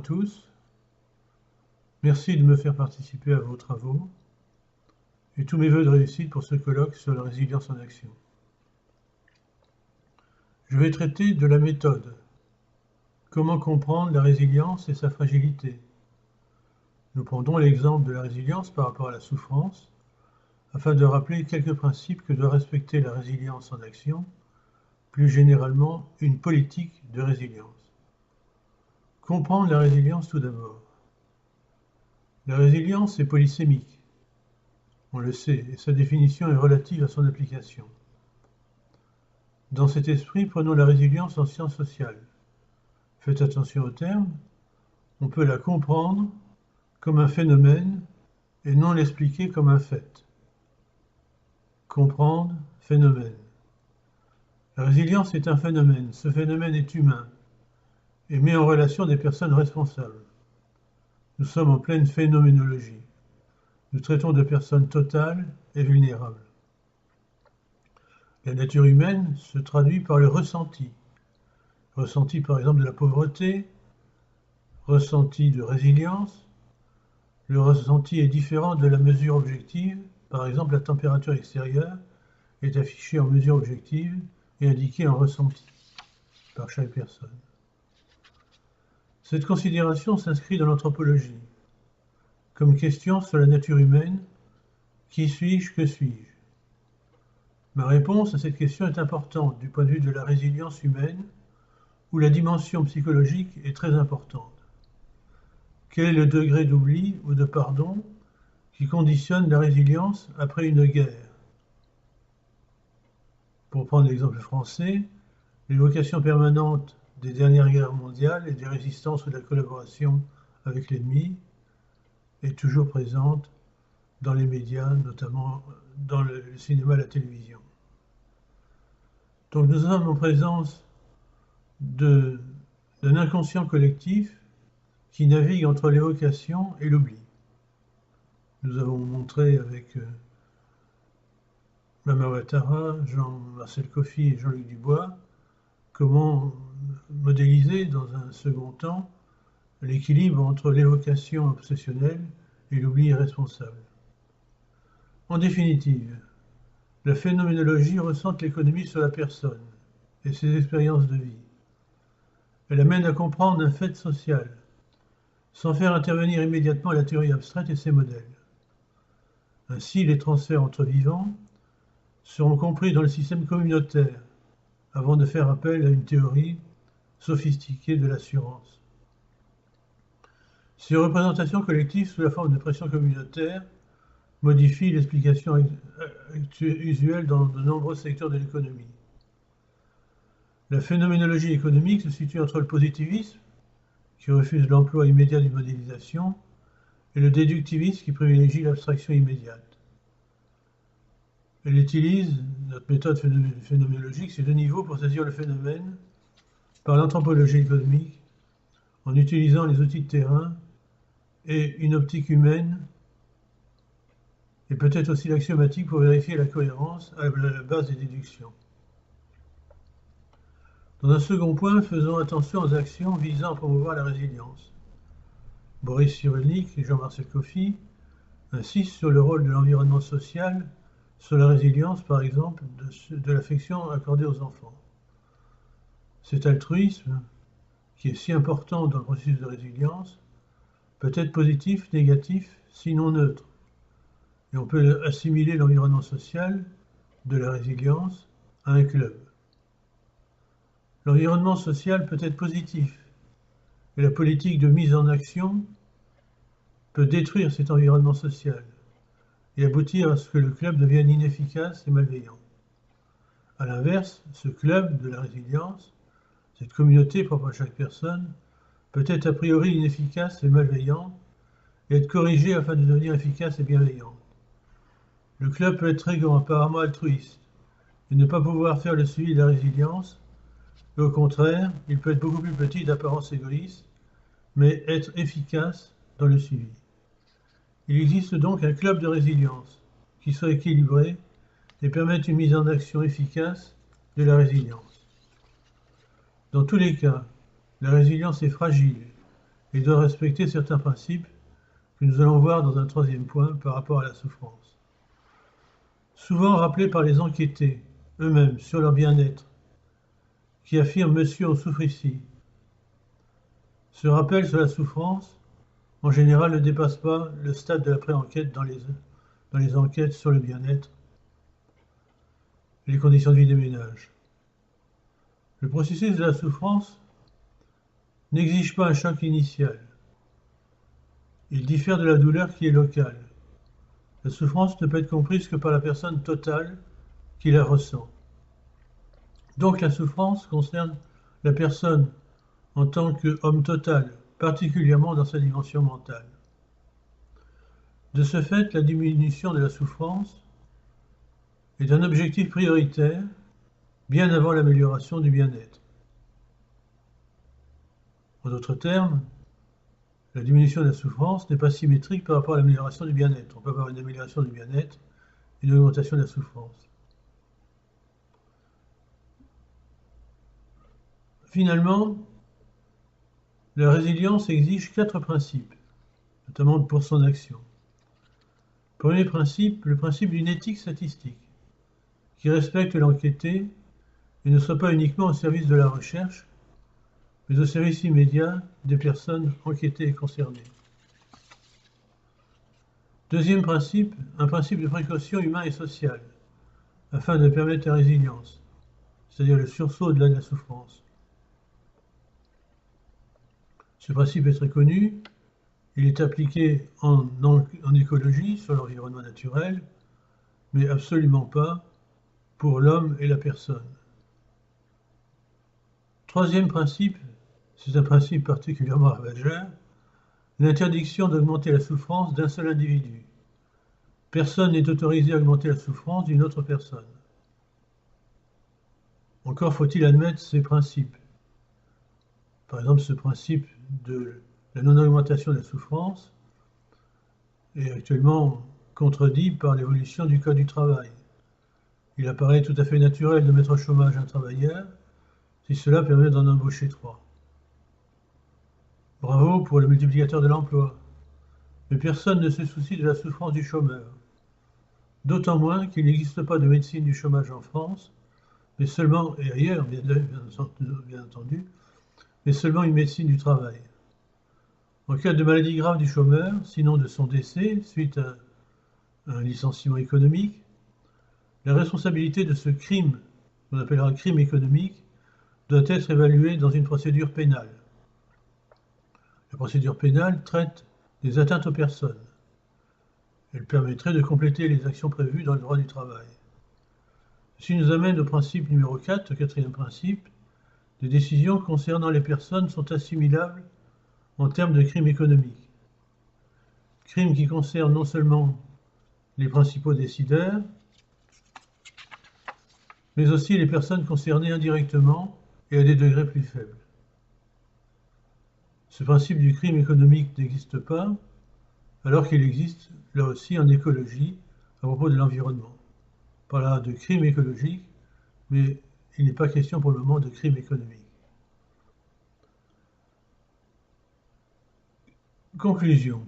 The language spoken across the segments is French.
tous, merci de me faire participer à vos travaux et tous mes vœux de réussite pour ce colloque sur la résilience en action. Je vais traiter de la méthode. Comment comprendre la résilience et sa fragilité? Nous prendrons l'exemple de la résilience par rapport à la souffrance, afin de rappeler quelques principes que doit respecter la résilience en action, plus généralement une politique de résilience. Comprendre la résilience tout d'abord. La résilience est polysémique, on le sait, et sa définition est relative à son application. Dans cet esprit, prenons la résilience en sciences sociales. Faites attention aux termes, on peut la comprendre comme un phénomène et non l'expliquer comme un fait. Comprendre, phénomène. La résilience est un phénomène, ce phénomène est humain et met en relation des personnes responsables. Nous sommes en pleine phénoménologie. Nous traitons de personnes totales et vulnérables. La nature humaine se traduit par le ressenti. Ressenti par exemple de la pauvreté, ressenti de résilience. Le ressenti est différent de la mesure objective. Par exemple, la température extérieure est affichée en mesure objective et indiquée en ressenti par chaque personne. Cette considération s'inscrit dans l'anthropologie, comme question sur la nature humaine, qui suis-je, que suis-je? Ma réponse à cette question est importante du point de vue de la résilience humaine, où la dimension psychologique est très importante. Quel est le degré d'oubli ou de pardon qui conditionne la résilience après une guerre? Pour prendre l'exemple français, l'évocation permanente des dernières guerres mondiales et des résistances ou de la collaboration avec l'ennemi est toujours présente dans les médias, notamment dans le cinéma et la télévision. Donc nous sommes en présence d'un inconscient collectif qui navigue entre l'évocation et l'oubli. Nous avons montré avec Mama Ouattara, Jean-Marcel Coffy et Jean-Luc Dubois comment modéliser dans un second temps l'équilibre entre l'évocation obsessionnelle et l'oubli irresponsable. En définitive, la phénoménologie recentre l'économie sur la personne et ses expériences de vie. Elle amène à comprendre un fait social, sans faire intervenir immédiatement la théorie abstraite et ses modèles. Ainsi, les transferts entre vivants seront compris dans le système communautaire, avant de faire appel à une théorie sophistiquée de l'assurance. Ces représentations collectives sous la forme de pression communautaire modifient l'explication usuelle dans de nombreux secteurs de l'économie. La phénoménologie économique se situe entre le positivisme, qui refuse l'emploi immédiat d'une modélisation, et le déductivisme qui privilégie l'abstraction immédiate. Elle utilise, notre méthode phénoménologique, ces deux niveaux pour saisir le phénomène par l'anthropologie économique, en utilisant les outils de terrain et une optique humaine, et peut-être aussi l'axiomatique pour vérifier la cohérence à la base des déductions. Dans un second point, faisons attention aux actions visant à promouvoir la résilience. Boris Cyrulnik et Jean-Marcel Coffy insistent sur le rôle de l'environnement social sur la résilience, par exemple, de l'affection accordée aux enfants. Cet altruisme, qui est si important dans le processus de résilience, peut être positif, négatif, sinon neutre. Et on peut assimiler l'environnement social de la résilience à un club. L'environnement social peut être positif, et la politique de mise en action peut détruire cet environnement social et aboutir à ce que le club devienne inefficace et malveillant. A l'inverse, ce club de la résilience, cette communauté propre à chaque personne, peut être a priori inefficace et malveillant et être corrigé afin de devenir efficace et bienveillant. Le club peut être très grand, apparemment altruiste, et ne pas pouvoir faire le suivi de la résilience, et au contraire, il peut être beaucoup plus petit d'apparence égoïste, mais être efficace dans le suivi. Il existe donc un club de résilience qui soit équilibré et permette une mise en action efficace de la résilience. Dans tous les cas, la résilience est fragile et doit respecter certains principes que nous allons voir dans un troisième point par rapport à la souffrance. Souvent rappelés par les enquêtés eux-mêmes sur leur bien-être, qui affirment « Monsieur, on souffre ici ». Ce rappel sur la souffrance, en général, ne dépasse pas le stade de la pré-enquête dans les enquêtes sur le bien-être et les conditions de vie des ménages. Le processus de la souffrance n'exige pas un choc initial. Il diffère de la douleur qui est locale. La souffrance ne peut être comprise que par la personne totale qui la ressent. Donc la souffrance concerne la personne en tant qu'homme total, particulièrement dans sa dimension mentale. De ce fait, la diminution de la souffrance est un objectif prioritaire, bien avant l'amélioration du bien-être. En d'autres termes, la diminution de la souffrance n'est pas symétrique par rapport à l'amélioration du bien-être. On peut avoir une amélioration du bien-être et une augmentation de la souffrance. Finalement, la résilience exige 4 principes, notamment pour son action. Premier principe, le principe d'une éthique statistique, qui respecte l'enquêté et ne soit pas uniquement au service de la recherche, mais au service immédiat des personnes enquêtées et concernées. Deuxième principe, un principe de précaution humain et social, afin de permettre la résilience, c'est-à-dire le sursaut au-delà de la souffrance. Ce principe est très connu, il est appliqué en écologie sur l'environnement naturel, mais absolument pas pour l'homme et la personne. Troisième principe, c'est un principe particulièrement ravageur, l'interdiction d'augmenter la souffrance d'un seul individu. Personne n'est autorisé à augmenter la souffrance d'une autre personne. Encore faut-il admettre ces principes. Par exemple, ce principe de la non-augmentation de la souffrance est actuellement contredit par l'évolution du Code du travail. Il apparaît tout à fait naturel de mettre au chômage un travailleur si cela permet d'en embaucher 3. Bravo pour le multiplicateur de l'emploi. Mais personne ne se soucie de la souffrance du chômeur. D'autant moins qu'il n'existe pas de médecine du chômage en France, mais seulement, et ailleurs bien entendu, mais seulement une médecine du travail. En cas de maladie grave du chômeur, sinon de son décès suite à un licenciement économique, la responsabilité de ce crime, qu'on appellera crime économique, doit être évaluée dans une procédure pénale. La procédure pénale traite des atteintes aux personnes. Elle permettrait de compléter les actions prévues dans le droit du travail. Ceci nous amène au principe numéro 4, le quatrième principe. Les décisions concernant les personnes sont assimilables en termes de crime économique. Crime qui concerne non seulement les principaux décideurs, mais aussi les personnes concernées indirectement et à des degrés plus faibles. Ce principe du crime économique n'existe pas, alors qu'il existe là aussi en écologie à propos de l'environnement. On parlera de crime écologique, mais il n'est pas question pour le moment de crime économique. Conclusion.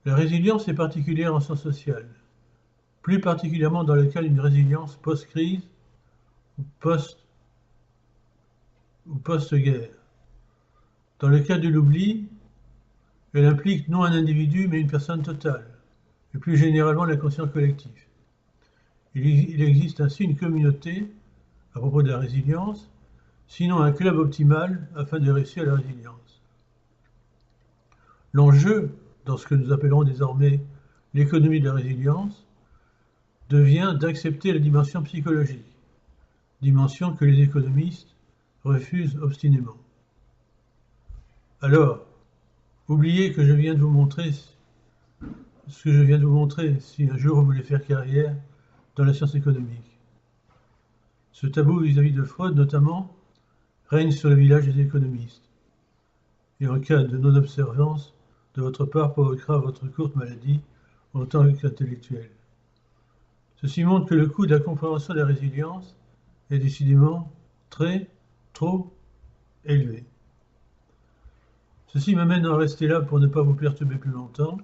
La résilience est particulière en sciences sociales, plus particulièrement dans le cas d'une résilience post-crise ou post-guerre. Dans le cas de l'oubli, elle implique non un individu, mais une personne totale, et plus généralement la conscience collective. Il existe ainsi une communauté, à propos de la résilience, sinon un club optimal afin de réussir la résilience. L'enjeu, dans ce que nous appellerons désormais l'économie de la résilience, devient d'accepter la dimension psychologique, dimension que les économistes refusent obstinément. Alors, oubliez que je viens de vous montrer ce que je viens de vous montrer si un jour vous voulez faire carrière dans la science économique. Ce tabou vis-à-vis de Freud, notamment, règne sur le village des économistes. Et en cas de non-observance de votre part provoquera votre courte maladie en tant qu'intellectuel. Ceci montre que le coût de la compréhension de la résilience est décidément trop élevé. Ceci m'amène à rester là pour ne pas vous perturber plus longtemps.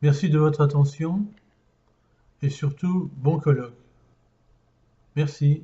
Merci de votre attention et surtout, bon colloque. Merci.